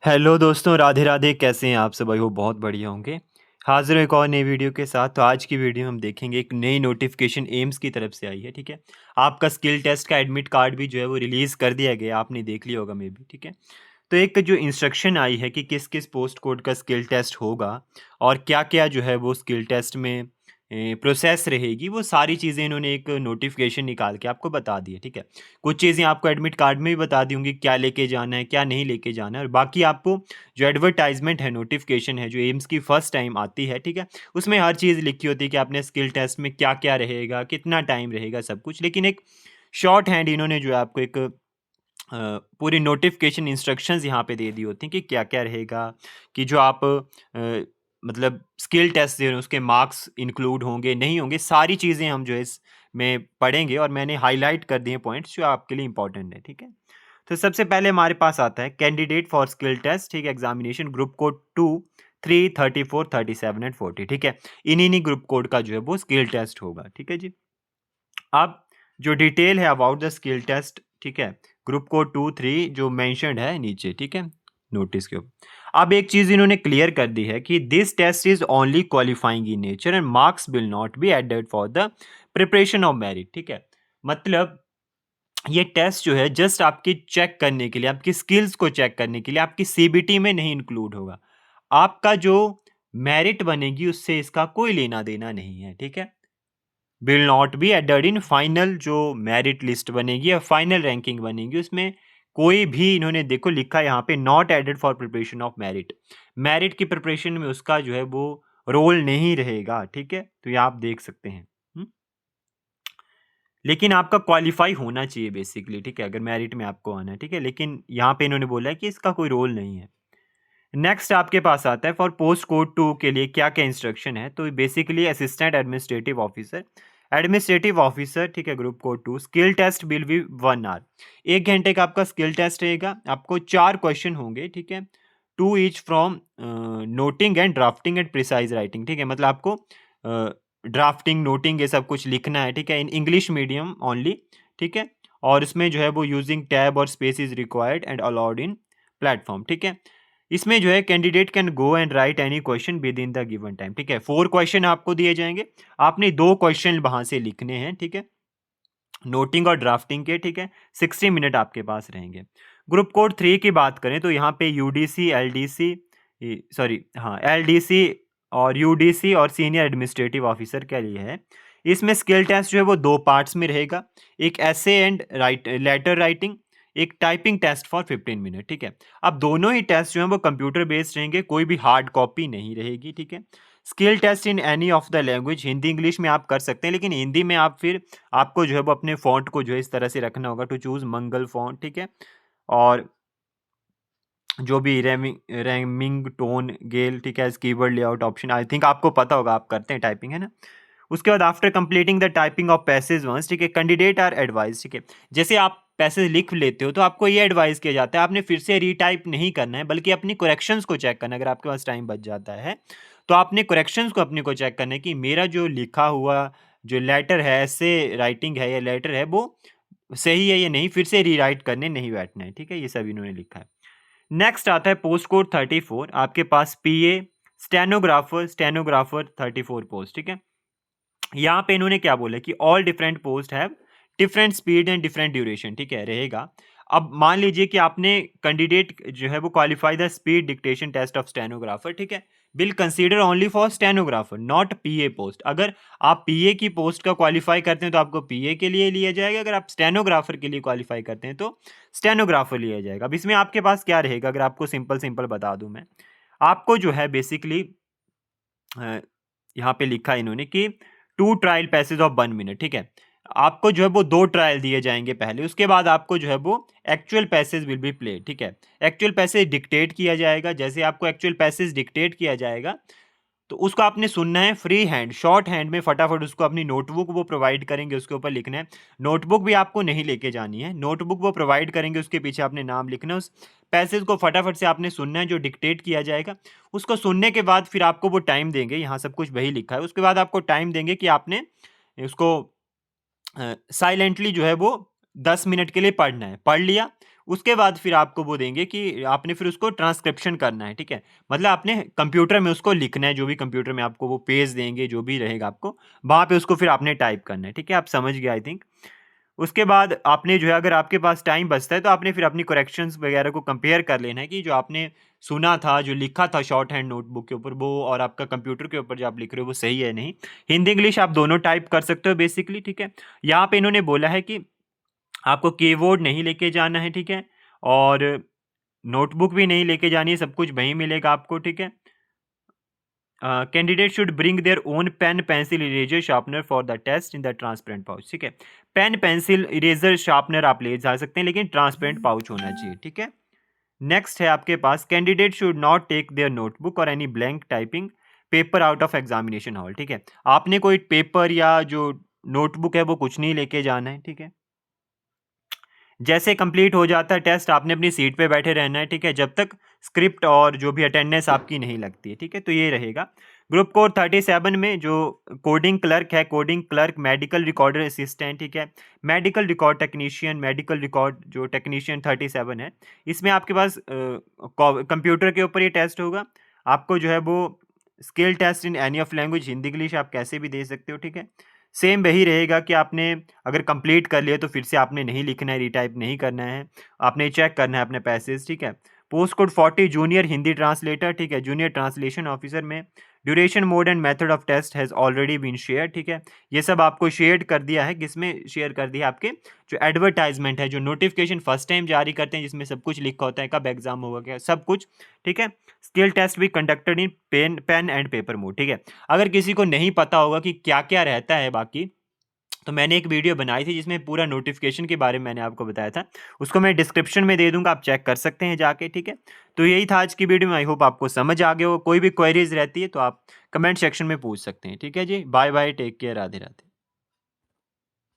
Hello दोस्तों, राधे राधे। कैसे हैं आप सब? आई होप बहुत बढ़िया होंगे। हाजिर हूँ एक और नई वीडियो के साथ। तो आज की वीडियो में हम देखेंगे, एक नई नोटिफिकेशन एम्स की तरफ से आई है। ठीक है, आपका स्किल टेस्ट का एडमिट कार्ड भी जो है वो रिलीज़ कर दिया गया, आपने देख लिया होगा मे बी। ठीक है, तो एक जो इंस्ट्रक्शन आई है कि किस किस पोस्ट कोड का स्किल टेस्ट होगा और क्या क्या जो है वो स्किल टेस्ट में प्रोसेस रहेगी, वो सारी चीज़ें इन्होंने एक नोटिफिकेशन निकाल के आपको बता दी है। ठीक है, कुछ चीज़ें आपको एडमिट कार्ड में भी बता दी होंगी, क्या लेके जाना है क्या नहीं लेके जाना है, और बाकी आपको जो एडवर्टाइजमेंट है, नोटिफिकेशन है, जो एम्स की फर्स्ट टाइम आती है, ठीक है, उसमें हर चीज़ लिखी होती है कि आपने स्किल टेस्ट में क्या क्या रहेगा, कितना टाइम रहेगा, सब कुछ। लेकिन एक शॉर्ट हैंड इन्होंने जो है आपको एक पूरी नोटिफिकेशन इंस्ट्रक्शंस यहाँ पे दे दी होती हैं कि क्या-क्या रहेगा, कि जो आप मतलब स्किल टेस्ट दे रहे हो उसके मार्क्स इंक्लूड होंगे, नहीं होंगे, सारी चीज़ें हम जो है इसमें पढ़ेंगे और मैंने हाइलाइट कर दिए पॉइंट्स जो आपके लिए इंपॉर्टेंट है। ठीक है? तो सबसे पहले हमारे पास आता है कैंडिडेट फॉर स्किल टेस्ट, ठीक है, एग्जामिनेशन ग्रुप कोड 2, 3, 34, 37 एंड 40। ठीक है? इन्हीं ग्रुप कोड का जो है वो स्किल टेस्ट होगा। ठीक है जी? अब जो डिटेल है अबाउट द स्किल टेस्ट, ठीक है, ग्रुप कोड 2, 3 जो मेंशन्ड है नीचे, ठीक है, नोटिस के ऊपर। अब एक चीज इन्होंने क्लियर कर दी है कि this test is only qualifying in nature and marks will not be added for the preparation of merit. ठीक है, मतलब ये टेस्ट जो है जस्ट आपकी चेक करने के लिए, आपकी स्किल्स को चेक करने के लिए, आपकी सीबीटी में नहीं इंक्लूड होगा। आपका जो मेरिट बनेगी उससे इसका कोई लेना देना नहीं है। ठीक है, will not be added in final जो मेरिट लिस्ट बनेगी या फाइनल रैंकिंग बनेगी, उसमें कोई भी, इन्होंने देखो लिखा है यहाँ पे, not added for preparation of merit. Merit की प्रिपरेशन में उसका जो है वो रोल नहीं रहेगा। ठीक है, तो ये आप देख सकते हैं। लेकिन आपका क्वालिफाई होना चाहिए बेसिकली। ठीक है, अगर मेरिट में आपको आना है। ठीक है, लेकिन यहाँ पे इन्होंने बोला है कि इसका कोई रोल नहीं है। नेक्स्ट आपके पास आता है फॉर पोस्ट कोड 2 के लिए क्या क्या इंस्ट्रक्शन है। तो basically assistant administrative officer, administrative officer, ठीक है, group code 2, skill test will be 1 hour. 1 घंटे का आपका स्किल टेस्ट रहेगा। आपको 4 क्वेश्चन होंगे। ठीक है, 2 each from noting and drafting and precise writing. ठीक है, मतलब आपको ड्राफ्टिंग, नोटिंग, ये सब कुछ लिखना है। ठीक है, इन इंग्लिश मीडियम ओनली। ठीक है, और इसमें जो है वो यूजिंग टैब और space is required and allowed in platform. ठीक है, इसमें जो है candidate can go and right any question with in the given time. ठीक है, 4 क्वेश्चन आपको दिए जाएंगे, आपने 2 क्वेश्चन वहां से लिखने हैं। ठीक है, नोटिंग और ड्राफ्टिंग के। ठीक है, 60 मिनट आपके पास रहेंगे। ग्रुप कोड 3 की बात करें तो यहाँ पे यूडीसी, एलडीसी, सॉरी हाँ, एलडीसी और यूडीसी और सीनियर एडमिनिस्ट्रेटिव ऑफिसर के लिए है। इसमें स्किल टेस्ट जो है वो 2 पार्ट्स में रहेगा, एक ऐसे एंड राइट लेटर राइटिंग, एक टाइपिंग टेस्ट फॉर 15 मिनट। ठीक है, अब दोनों ही टेस्ट जो है वो कंप्यूटर बेस्ड रहेंगे, कोई भी हार्ड कॉपी नहीं रहेगी। ठीक है, skill test in any of the language, Hindi English में आप कर सकते हैं, लेकिन हिंदी में आप फिर आपको जो है वो अपने फॉन्ट को जो है इस तरह से रखना होगा, टू चूज मंगल फॉन्ट। ठीक है, और जो भी रैमिंग रैमिंग टोन गेल, ठीक है, keyword layout option, I think आपको पता होगा, आप करते हैं टाइपिंग, है ना। उसके बाद after completing the typing of passage once, ठीक है, कैंडिडेट आर एडवाइज। ठीक है, जैसे आप पैसेज लिख लेते हो तो आपको ये एडवाइस किया जाता है आपने फिर से रीटाइप नहीं करना है, बल्कि अपनी करेक्शंस को चेक करना है। अगर आपके पास टाइम बच जाता है तो आपने करेक्शंस को अपने को चेक करना है कि मेरा जो लिखा हुआ जो लेटर है, ऐसे राइटिंग है या लेटर है, वो सही है या नहीं, फिर से रीराइट करने नहीं बैठना है। ठीक है, ये सब इन्होंने लिखा है। नेक्स्ट आता है पोस्ट कोड 34, आपके पास पीए, स्टेनोग्राफर, स्टेनोग्राफर 34 पोस्ट। ठीक है, यहाँ पे इन्होंने क्या बोला कि all different post have different speed and different duration. ठीक है, रहेगा। अब मान लीजिए कि आपने कैंडिडेट जो है वो qualify the speed dictation test of stenographer. ठीक है, will consider only for stenographer not PA post. अगर आप पीए की पोस्ट का क्वालिफाई करते हैं तो आपको पीए के लिए लिया जाएगा, अगर आप स्टेनोग्राफर के लिए क्वालिफाई करते हैं तो स्टेनोग्राफर लिया जाएगा। अब इसमें आपके पास क्या रहेगा, अगर आपको सिंपल सिंपल बता दूं मैं, आपको जो है बेसिकली यहाँ पे लिखा है इन्होंने कि 2 ट्रायल पैसेज ऑफ 1 मिनट। ठीक है, आपको जो है वो 2 ट्रायल दिए जाएंगे पहले, उसके बाद आपको जो है वो actual passage will be play. ठीक है, एक्चुअल पैसेज डिक्टेट किया जाएगा। जैसे आपको एक्चुअल पैसेज डिक्टेट किया जाएगा तो उसको आपने सुनना है फ्री हैंड, शॉर्ट हैंड में, फटाफट उसको अपनी नोटबुक वो प्रोवाइड करेंगे, उसके ऊपर लिखना है। नोटबुक भी आपको नहीं लेके जानी है, नोटबुक वो प्रोवाइड करेंगे, उसके पीछे आपने नाम लिखना है। उस पैसेज को फटाफट से आपने सुनना है जो डिक्टेट किया जाएगा। उसको सुनने के बाद फिर आपको वो टाइम देंगे, यहाँ सब कुछ वही लिखा है। उसके बाद आपको टाइम देंगे कि आपने उसको साइलेंटली जो है वो 10 मिनट के लिए पढ़ना है। पढ़ लिया, उसके बाद फिर आपको वो देंगे कि आपने फिर उसको ट्रांसक्रिप्शन करना है, ठीक है? मतलब आपने कंप्यूटर में उसको लिखना है, जो भी कंप्यूटर में आपको वो पेज देंगे, जो भी रहेगा आपको, वहाँ पे उसको फिर आपने टाइप करना है, ठीक है? आप समझ गए आई थिंक। उसके बाद आपने जो है अगर आपके पास टाइम बचता है तो आपने फिर अपनी करेक्शंस वगैरह को कंपेयर कर लेना है कि जो आपने सुना था, जो लिखा था शॉर्ट हैंड नोटबुक के ऊपर वो और आपका कंप्यूटर के ऊपर जो आप लिख रहे हो वो सही है नहीं। हिंदी इंग्लिश आप दोनों टाइप कर सकते हो बेसिकली, ठीक है? यहाँ पे इन्होंने बोला है कि आपको कीबोर्ड नहीं लेके जाना है, ठीक है? और नोटबुक भी नहीं लेके जानी है, सब कुछ वहीं मिलेगा आपको, ठीक है? Candidate should bring their own pen pencil eraser sharpener for the test in the transparent pouch, ठीक है? पेन पेंसिल इरेजर शार्पनर आप ले जा सकते हैं लेकिन ट्रांसपेरेंट पाउच होना चाहिए, ठीक है? नेक्स्ट है आपके पास candidate should not take their notebook और any blank typing paper out of examination hall, ठीक है? आपने कोई पेपर या जो नोटबुक है वो कुछ नहीं लेके जाना है, ठीक है? जैसे कंप्लीट हो जाता है टेस्ट आपने अपनी सीट पे बैठे रहना है, ठीक है? जब तक स्क्रिप्ट और जो भी अटेंडेंस आपकी नहीं लगती है, ठीक है? तो ये रहेगा। ग्रुप कोड 37 में जो कोडिंग क्लर्क है, coding clerk, medical recorder assistant, ठीक है? Medical record technician, medical record जो टेक्नीशियन 37 है, इसमें आपके पास कंप्यूटर के ऊपर ये टेस्ट होगा। आपको जो है वो skill test in any of language, Hindi English आप कैसे भी दे सकते हो, ठीक है? सेम वही रहेगा कि आपने अगर कंप्लीट कर लिया तो फिर से आपने नहीं लिखना है, रीटाइप नहीं करना है, आपने चेक करना है अपने पैसेज, ठीक है? Post code 40 junior Hindi translator, ठीक है? जूनियर ट्रांसलेशन ऑफिसर में duration mode and method of test has already been share, ठीक है? ये सब आपको शेयर कर दिया है, किसमें शेयर कर दिया? आपके जो एडवर्टाइजमेंट है, जो नोटिफिकेशन फर्स्ट टाइम जारी करते हैं जिसमें सब कुछ लिखा होता है, कब एग्जाम होगा, क्या सब कुछ, ठीक है? स्किल टेस्ट भी conducted in pen and paper mode, ठीक है? अगर किसी को नहीं पता होगा कि क्या क्या रहता है बाकी, तो मैंने एक वीडियो बनाई थी जिसमें पूरा नोटिफिकेशन के बारे में मैंने आपको बताया था, उसको मैं डिस्क्रिप्शन में दे दूंगा, आप चेक कर सकते हैं जाके, ठीक है? तो यही था आज की वीडियो में। आई होप आपको समझ आ गया हो। कोई भी क्वेरीज रहती है तो आप कमेंट सेक्शन में पूछ सकते हैं, ठीक है जी? Bye bye, take care, Radhe Radhe.